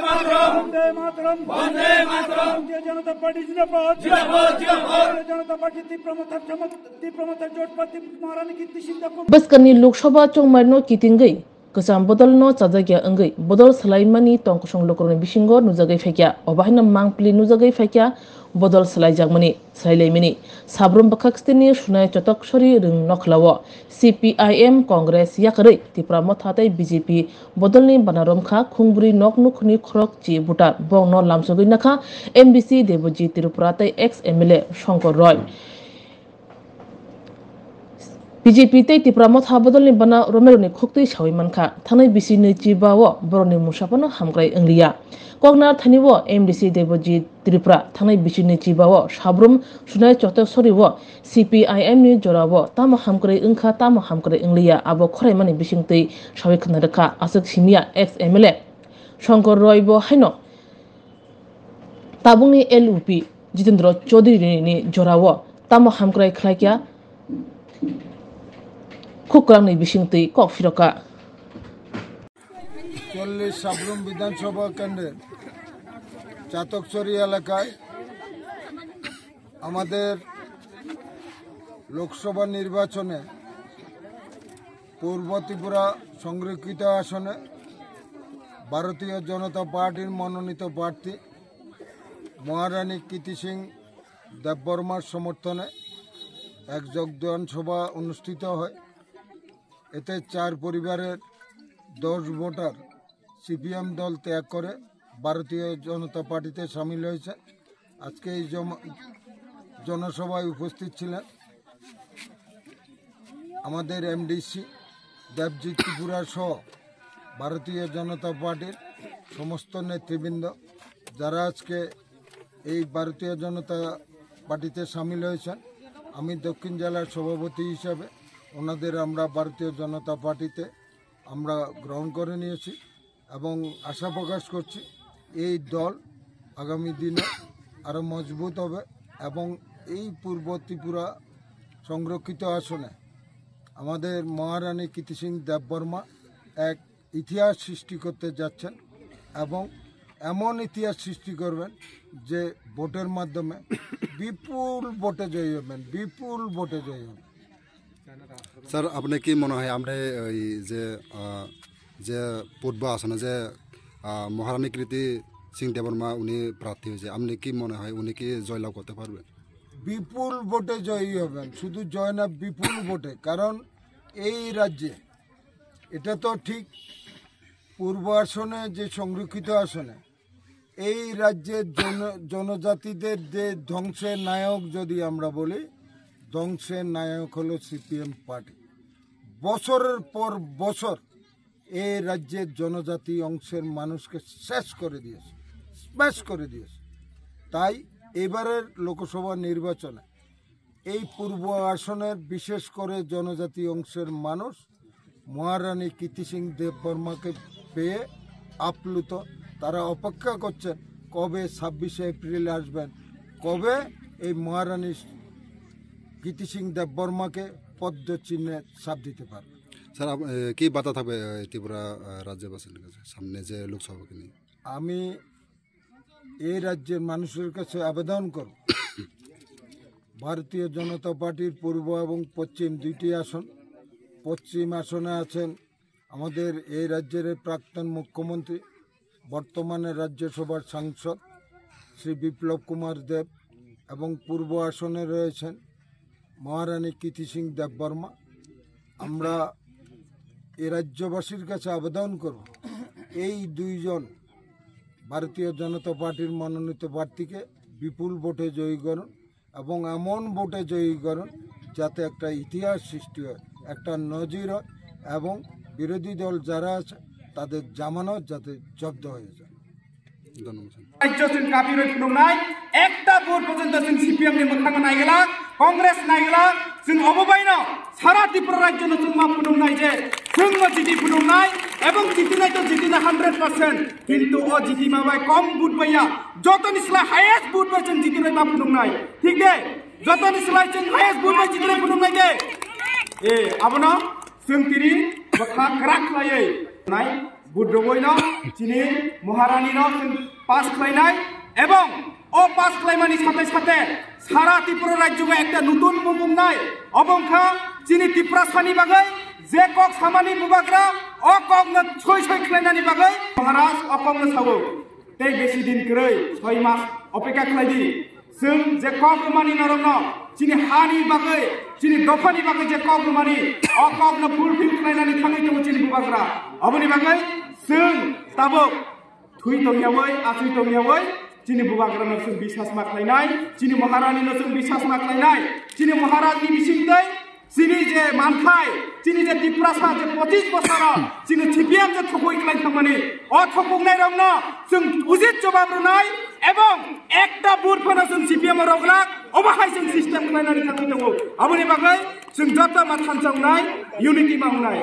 Vande Mataram Vande Mataram Bharatiya Janata party जिंदाबाद जिंदाबाद जिंदाबाद जनता पार्टी तीव्रमता जोटपति महारानी कीर्ति सिंह बसकरनी लोकसभा चौमारनो कितिंगै कसम बदलनो चाजागिया अंगै बदल सलाइमानी तंकसं लोकरनि बिसिंगो नुजागै फैकिया अबाहायना मांगप्ली नुजागै फैकिया बदल सलाइजागमनि सलाइलाइमिनि साब्रम बखाक्सतिनि सुनाय चतकसरी रिं नखलावो CPIM कांग्रेस याकरै तिप्रा मथातै BJP बदलनि बनारमखा खुंब्रि नकनुखनि खरक ची बुटा बंनो लामसगै नाखा MBC Devji तिरुपुरातै ex-MLA Shankar Roy BJP tei tipra motha bodolni bana romeroni khoktui sawi manka thanai bisi ni chibawo boroni musapano hamgrai angliya kognar thaniwo MDC devoji tripura thanai bisi ni chibawo sabrum sunai chotok soriwo CPIM ni jorawo tamo hamgrai angkha tamo hamgrai angliya abo khoraimani bisingtei sawi khnadaka asuk simia ex-MLA Shankar Roy bo haino tabungni LUP Jitendra Chaudhary ni jorawo tamo hamgrai khlaikya खुक्रांनि बिसिंतै कफिरका 40 Sabroom বিধানসভা কেন্দ্রের চাতকছড়ি এলাকায় আমাদের লোকসভা নির্বাচনে পূর্ব ত্রিপুরা সংরক্ষিত আসনে ভারতীয় জনতা পার্টির মনোনীত প্রার্থী মহারানী কীর্তি সিং দেববর্মার সমর্থনে এক যোগদান সভা অনুষ্ঠিত হয়। এতে 4 পরিবারের 10 ভোটার CPM দল ত্যাগ করে ভারতীয় জনতা পার্টিতে সামিল হয়েছে। আজকে এই জনসভায় উপস্থিত ছিলেন আমাদের MDC দেবজি ত্রিপুরা সহ ভারতীয় জনতা পার্টির সমস্ত নেতৃবৃন্দ যারা আজকে এই ভারতীয় জনতা পার্টিতে সামিল হয়েছেন। আমি দক্ষিণ জেলার সভাপতি হিসাবে ওনাদের আমরা ভারতীয় জনতা পার্টিতে আমরা গ্রহণ করে নিয়েছি এবং আশা প্রকাশ করছি এই দল আগামী দিনে আরও মজবুত হবে এবং এই পূর্ব ত্রিপুরা সংরক্ষিত আসনে আমাদের মহারানী কীর্তি সিং দেববর্মা এক ইতিহাস সৃষ্টি করতে যাচ্ছেন এবং এমন ইতিহাস সৃষ্টি করবেন যে ভোটের মাধ্যমে বিপুল ভোটে জয়ী হবেন, বিপুল ভোটে জয়ী হবেন। স্যার আপনি কি মনে হয় আমরা এই যে পূর্ব আসনে যে মহারানী কীর্তি সিং দেববর্মা উনি প্রার্থী হয়েছে আপনি কি মনে হয় উনি কি জয়লাভ করতে পারবেন? বিপুল ভোটে জয়ী হবেন, শুধু জয় না বিপুল ভোটে। কারণ এই রাজ্যে এটা তো ঠিক পূর্ব আসনে যে সংরক্ষিত আসনে এই রাজ্যের জনজাতিদের যে ধ্বংসের নায়ক যদি আমরা বলি, ধ্বংসের নায়ক হলো CPM পার্টি। বছরের পর বছর এই রাজ্যের জনজাতি অংশের মানুষকে শেষ করে দিয়েছে, স্ম্যাশ করে দিয়েছে। তাই এবারের লোকসভা নির্বাচনে এই পূর্ব আসনের বিশেষ করে জনজাতি অংশের মানুষ মহারানী কীর্তি সিং দেববর্মাকে পেয়ে আপ্লুত। তারা অপেক্ষা করছেন কবে 26শে এপ্রিল আসবেন, কবে এই মহারানী কীর্তি সিং দেববর্মাকে পদ্মচিহ্নে ছাপ দিতে পারবে। স্যার কি বার্তা থাকবে ত্রিপুরা রাজ্যবাসীর কাছে সামনে যে লোকসভাকে নিয়ে? আমি এই রাজ্যের মানুষের কাছে আবেদন করব ভারতীয় জনতা পার্টির পূর্ব এবং পশ্চিম দুইটি আসন। পশ্চিম আসনে আছেন আমাদের এই রাজ্যের প্রাক্তন মুখ্যমন্ত্রী বর্তমানে রাজ্যসভার সাংসদ শ্রী বিপ্লব কুমার দেব এবং পূর্ব আসনে রয়েছেন মহারানী কীর্তি সিং দেববর্মা। আমরা এই রাজ্যবাসীর কাছে আবেদন করব এই দুইজন ভারতীয় জনতা পার্টির মনোনীত প্রার্থীকে বিপুল ভোটে জয়ী করুন এবং এমন ভোটে জয়ী করুন যাতে একটা ইতিহাস সৃষ্টি হয়, একটা নজির হয় এবং বিরোধী দল যারা আছে তাদের জামানত যাতে জব্দ হয়ে যায়। একটা ভোট পর্যন্ত CPM ni mothang naigela Congress naigela जों अबबायनो सारा त्रिपुरा राज्य जों मा फुदुंनाय जे जों जिदि फुदुंनाय एवं जितिनाय तो जितिना 100% किन्तु ओ जिति माबाय कम बुट बाया जतनि स्ला हाईएस्ट बुट बाय जों जितिनाय मा फुदुंनाय ठीक दे जतनि स्ला जों हाईएस्ट बुट बाय जितिनाय फुदुंनाय दे ए आबनो जों तिरि बथा क्राक लायै नाय बुद्रबयनो दिनै महारानीनो जों पास खालायनाय এবং ও পাস খালাইমানি সাথে সাথে সারা ত্রিপুরা রাজ্যকে একটা নতুন বুমনাই অবংখা চিনি ত্রিপুরা সানি বাগৈ যে কক সামানি বুবাগ্রা ও কক ন ছয় ছয় খালাইনানি বাগৈ মহারাজ অকং ন সাবো তেই বেশি দিন কरै 6 মাস অপেক্ষা খালাইদি जों जे কক মানি নরং চিনি হানি বাগৈ চিনি দফানি বাগৈ যে কক মানি ও কক ন ফুলফিল খালাইনানি थाङै दङ চিনি बुबाग्रा अबनि बागै जों ताबो थुइ दंयावै आथुइ दंयावै चिनी बुबाग्रानो जों बिसास माख्लायनाय चिनी महारानीनो जों बिसास माख्लायनाय चिनी महाराजनि बिसिंदै चिनी जे मानखाय चिनी जे टिप्रासा जे 25 बोसोराव चिनी सिपिएम जे थखय खालायखांमानि अ थखंनाय रंनो जों उजित जवाब होनाय এবং একটা বুট ফোনা जों सिपिएम रगला अबाहाय जों सिस्टेम खालायनानै थाङै दङ अबनि बागै जों जत माथान चावनाय इउनिटि मावनाय